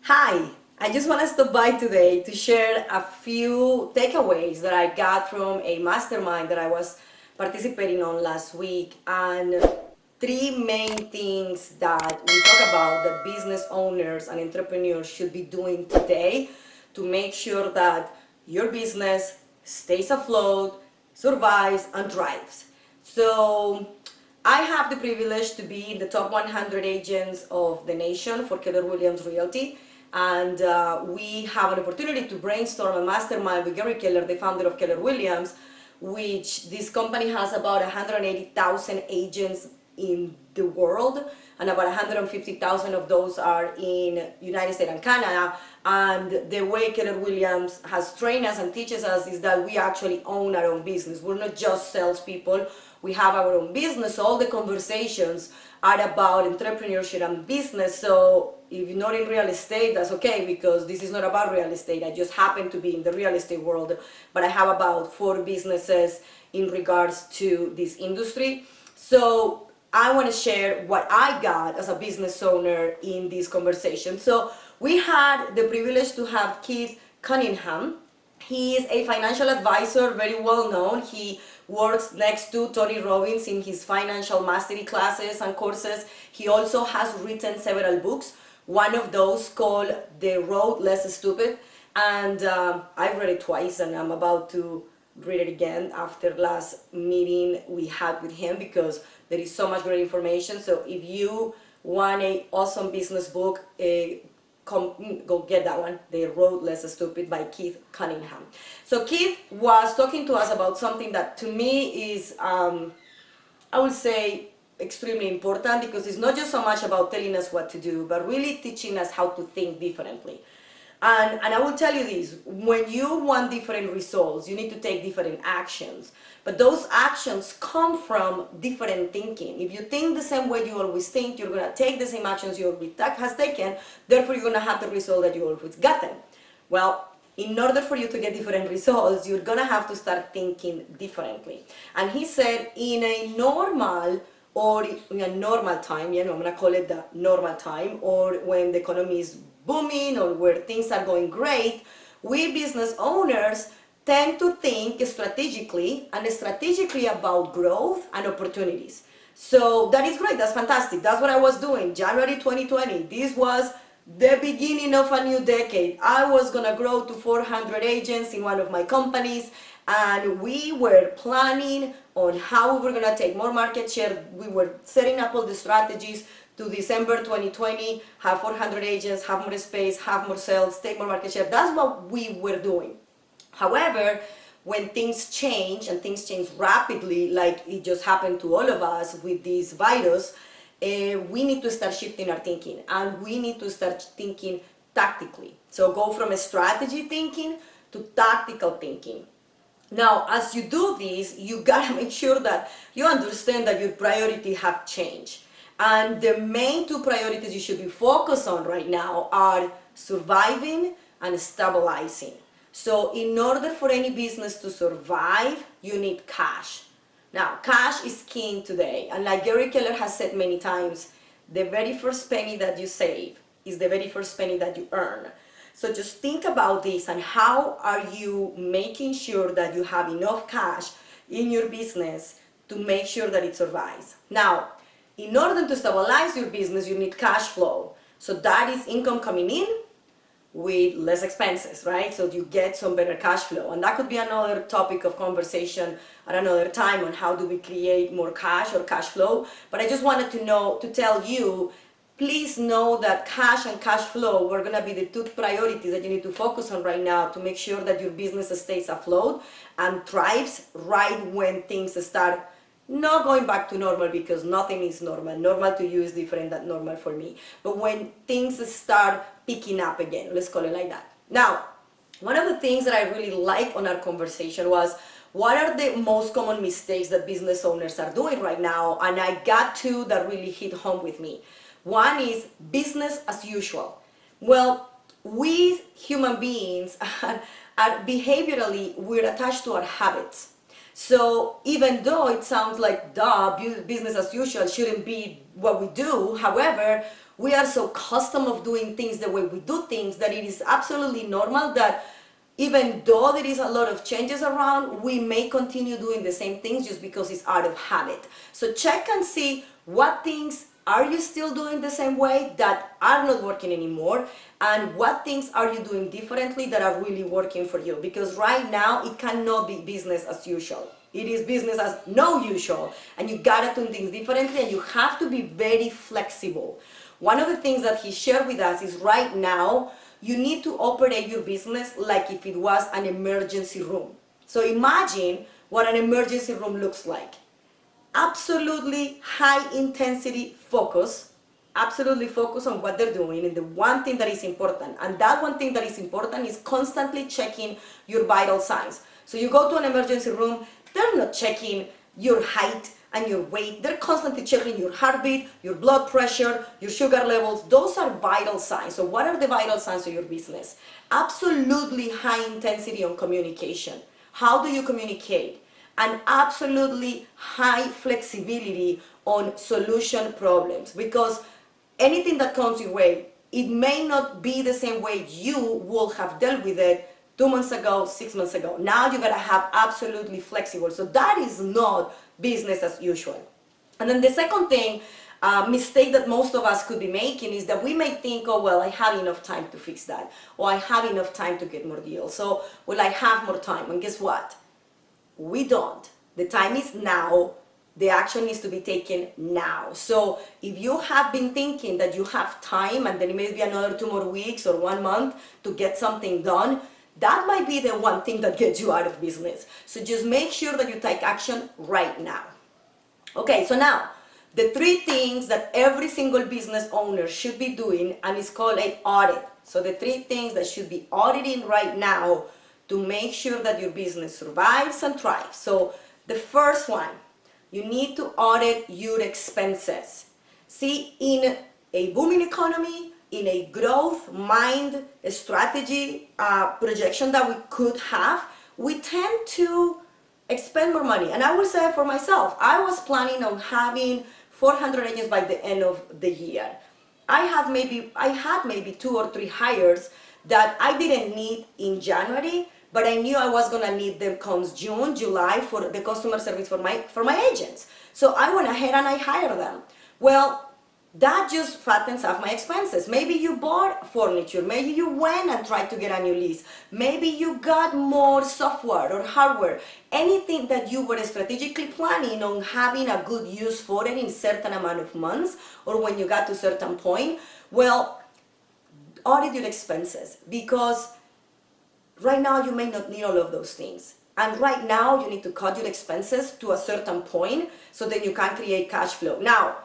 Hi, I just want to stop by today to share a few takeaways that I got from a mastermind that I was participating on last week, and three main things that we talk about that business owners and entrepreneurs should be doing today to make sure that your business stays afloat, survives, and thrives. So I have the privilege to be in the top 100 agents of the nation for Keller Williams Realty, and we have an opportunity to brainstorm a mastermind with Gary Keller, the founder of Keller Williams, which this company has about 180,000 agents in the world, and about 150,000 of those are in United States and Canada. And the way Keller Williams has trained us and teaches us is that we actually own our own business. We're not just salespeople. We have our own business. All the conversations are about entrepreneurship and business. So if you're not in real estate, that's okay, because this is not about real estate. I just happen to be in the real estate world, but I have about 4 businesses in regards to this industry. So I want to share what I got as a business owner in this conversation. So we had the privilege to have Keith Cunningham. He is a financial advisor, very well known. He works next to Tony Robbins in his financial mastery classes and courses. He also has written several books. One of those called The Road Less Stupid, and I've read it twice, and I'm about to read it again after last meeting we had with him, because there is so much great information. So if you want an awesome business book, go get that one, The Road Less Stupid by Keith Cunningham. So Keith was talking to us about something that to me is, I would say, extremely important, because it's not just so much about telling us what to do, but really teaching us how to think differently. And I will tell you this, when you want different results, you need to take different actions. But those actions come from different thinking. If you think the same way you always think, you're going to take the same actions you always has taken, therefore you're going to have the result that you always gotten. Well, in order for you to get different results, you're going to have to start thinking differently. And he said in a normal time, I'm going to call it the normal time, or when the economy is booming or where things are going great, we business owners tend to think strategically about growth and opportunities. So that is great, that's fantastic. That's what I was doing. January 2020, this was the beginning of a new decade. I was gonna grow to 400 agents in one of my companies, and we were planning on how we were gonna take more market share. We were setting up all the strategies to December 2020, have 400 agents, have more space, have more sales, take more market share. That's what we were doing. However, when things change, and things change rapidly, like it just happened to all of us with this virus, we need to start shifting our thinking, and we need to start thinking tactically. So go from a strategy thinking to tactical thinking. Now, as you do this, you gotta make sure that you understand that your priorities have changed. And the main 2 priorities you should be focused on right now are surviving and stabilizing. So in order for any business to survive, you need cash. Now, cash is king today. And like Gary Keller has said many times, the very first penny that you save is the very first penny that you earn. So just think about this, and how are you making sure that you have enough cash in your business to make sure that it survives. Now, in order to stabilize your business, you need cash flow. So that is income coming in with less expenses, right? So you get some better cash flow. And that could be another topic of conversation at another time, on how do we create more cash or cash flow. But I just wanted to tell you, please know that cash and cash flow were gonna be the 2 priorities that you need to focus on right now to make sure that your business stays afloat and thrives right when things start not going back to normal, because nothing is normal. Normal to you is different than normal for me. But when things start picking up again, let's call it like that. Now, one of the things that I really like on our conversation was, what are the most common mistakes that business owners are doing right now? And I got 2 that really hit home with me. One is business as usual. Well, we human beings are behaviorally, we're attached to our habits. So even though it sounds like business as usual shouldn't be what we do, however, we are so accustomed of doing things the way we do things that it is absolutely normal that even though there is a lot of changes around, we may continue doing the same things just because it's out of habit. So check and see what things are you still doing the same way that are not working anymore, and what things are you doing differently that are really working for you, because right now it cannot be business as usual. It is business as no usual, and you gotta do things differently, and you have to be very flexible. One of the things that he shared with us is right now you need to operate your business like if it was an emergency room. So imagine what an emergency room looks like. Absolutely high intensity focus, absolutely focus on what they're doing and the one thing that is important. And that one thing that is important is constantly checking your vital signs. So you go to an emergency room, they're not checking your height and your weight. They're constantly checking your heartbeat, your blood pressure, your sugar levels. Those are vital signs. So what are the vital signs of your business? Absolutely high intensity on communication. How do you communicate? And absolutely high flexibility on solution problems, because anything that comes your way, it may not be the same way you will have dealt with it 2 months ago, 6 months ago. Now you gotta have absolutely flexible. So that is not business as usual. And then the second thing, mistake that most of us could be making is that we may think, oh, well, I have enough time to fix that, or I have enough time to get more deals. So, well, I have more time. And guess what? We don't. The time is now. The action needs to be taken now. So if you have been thinking that you have time and then maybe another 2 more weeks or 1 month to get something done, that might be the one thing that gets you out of business. So just make sure that you take action right now. Okay, so now the 3 things that every single business owner should be doing, and it's called an audit. So the 3 things that should be auditing right now to make sure that your business survives and thrives. So the first one, you need to audit your expenses. See, in a booming economy, in a growth mind strategy projection that we could have, we tend to expend more money. And I will say for myself, I was planning on having 400 agents by the end of the year. I had maybe 2 or 3 hires that I didn't need in January, but I knew I was gonna need them comes June, July for the customer service for my agents. So I went ahead and I hired them. Well, that just fattens up my expenses. Maybe you bought furniture, maybe you went and tried to get a new lease, maybe you got more software or hardware, anything that you were strategically planning on having a good use for it in certain amount of months or when you got to a certain point. Well, audit your expenses, because right now you may not need all of those things. And right now you need to cut your expenses to a certain point so that you can create cash flow. Now,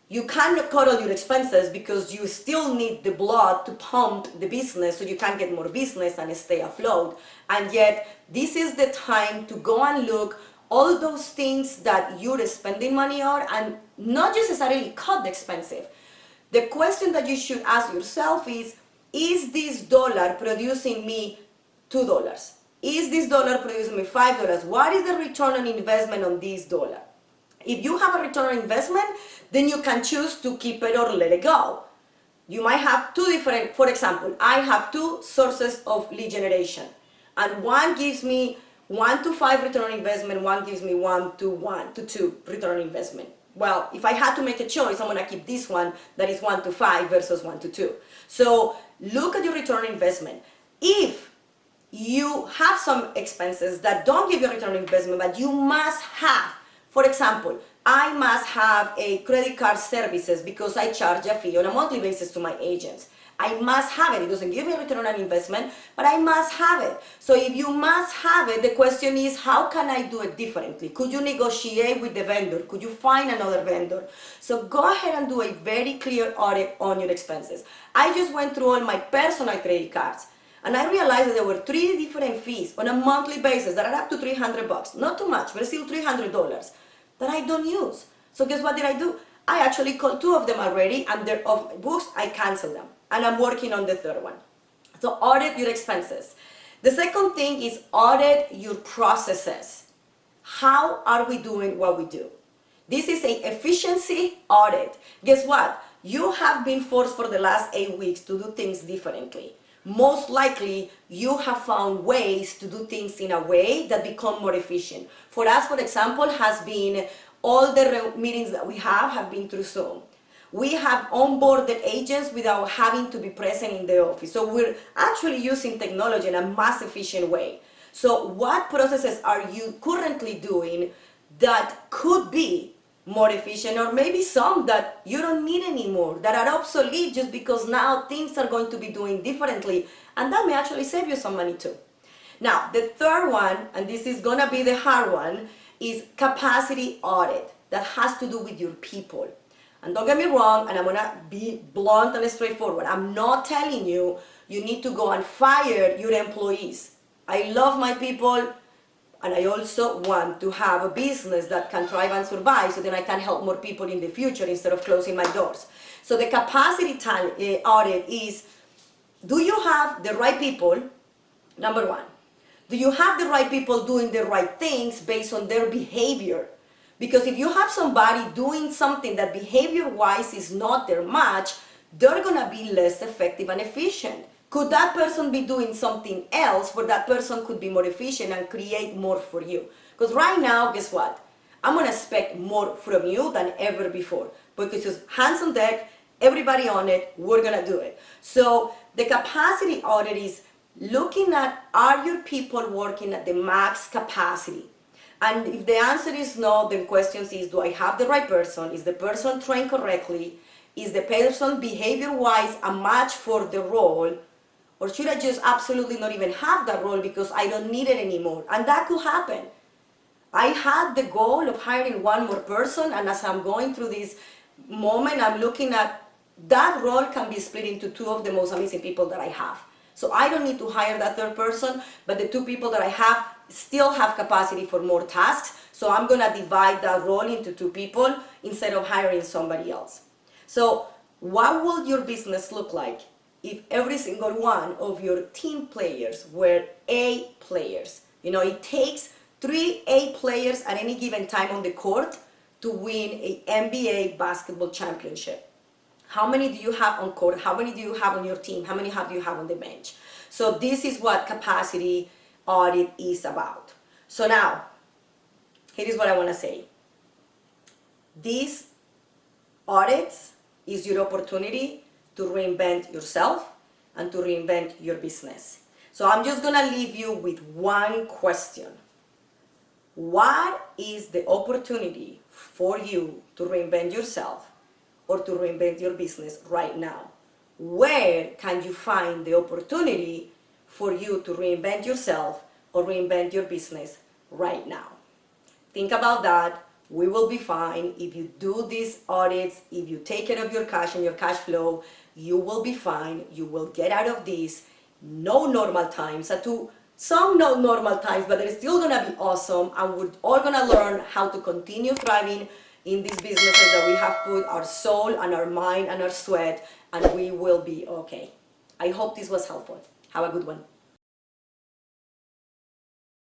you cannot cut all your expenses because you still need the blood to pump the business so you can get more business and stay afloat. And yet, this is the time to go and look all those things that you're spending money on and not just necessarily cut the expensive. The question that you should ask yourself is this dollar producing me $2? Is this dollar producing me $5? What is the return on investment on this dollar? If you have a return on investment, then you can choose to keep it or let it go. You might have 2 different, for example, I have 2 sources of lead generation, and one gives me 1 to 5 return on investment, one gives me 1 to 2 return on investment. Well, if I had to make a choice, I'm going to keep this one that is 1 to 5 versus 1 to 2. So look at your return on investment. If you have some expenses that don't give you a return on investment, but you must have, for example, I must have a credit card services because I charge a fee on a monthly basis to my agents. I must have it. It doesn't give me a return on investment, but I must have it. So if you must have it, the question is, how can I do it differently? Could you negotiate with the vendor? Could you find another vendor? So go ahead and do a very clear audit on your expenses. I just went through all my personal credit cards, and I realized that there were 3 different fees on a monthly basis that are up to $300. Not too much, but still $300 that I don't use. So guess what did I do? I actually called 2 of them already, and they're off my books. I canceled them, and I'm working on the 3rd one. So audit your expenses. The second thing is audit your processes. how are we doing what we do? This is an efficiency audit. Guess what? You have been forced for the last 8 weeks to do things differently. Most likely, you have found ways to do things in a way that become more efficient. For us, for example, has been all the meetings that we have been through Zoom. We have onboarded agents without having to be present in the office. So we're actually using technology in a mass efficient way. So what processes are you currently doing that could be more efficient, or maybe some that you don't need anymore, that are obsolete just because now things are going to be doing differently, and that may actually save you some money too. Now, the third one, and this is gonna be the hard one, is capacity audit that has to do with your people. And don't get me wrong, and I'm gonna be blunt and straightforward. I'm not telling you you need to go and fire your employees. I love my people, and I also want to have a business that can thrive and survive, so then I can help more people in the future instead of closing my doors. So the capacity audit is, do you have the right people? Number one, do you have the right people doing the right things based on their behavior? Because if you have somebody doing something that behavior-wise is not their match, they're gonna be less effective and efficient. Could that person be doing something else where that person could be more efficient and create more for you? Because right now, guess what? I'm gonna expect more from you than ever before. Because it's hands on deck, everybody on it, we're gonna do it. So the capacity audit is looking at, are your people working at the max capacity? And if the answer is no, then questions is, do I have the right person? Is the person trained correctly? Is the person behavior-wise a match for the role? Or should I just absolutely not even have that role because I don't need it anymore? And that could happen. I had the goal of hiring one more person, and as I'm going through this moment, I'm looking at that role can be split into two of the most amazing people that I have. So I don't need to hire that third person, but the two people that I have still have capacity for more tasks. So I'm gonna divide that role into two people instead of hiring somebody else. So what will your business look like if every single one of your team players were A players? You know, it takes 3 A players at any given time on the court to win an NBA basketball championship. How many do you have on court? How many do you have on your team? How many do you have on the bench? So this is what capacity audit is about. So now, here is what I want to say. These audits is your opportunity to reinvent yourself and to reinvent your business. So I'm just gonna leave you with one question. What is the opportunity for you to reinvent yourself or to reinvent your business right now? Where can you find the opportunity for you to reinvent yourself or reinvent your business right now? Think about that. We will be fine. If you do these audits, if you take care of your cash and your cash flow, you will be fine. You will get out of this. No normal times, some no normal times, but they're still gonna be awesome, and we're all gonna learn how to continue thriving in these businesses that we have put our soul and our mind and our sweat, and we will be okay. I hope this was helpful. Have a good one.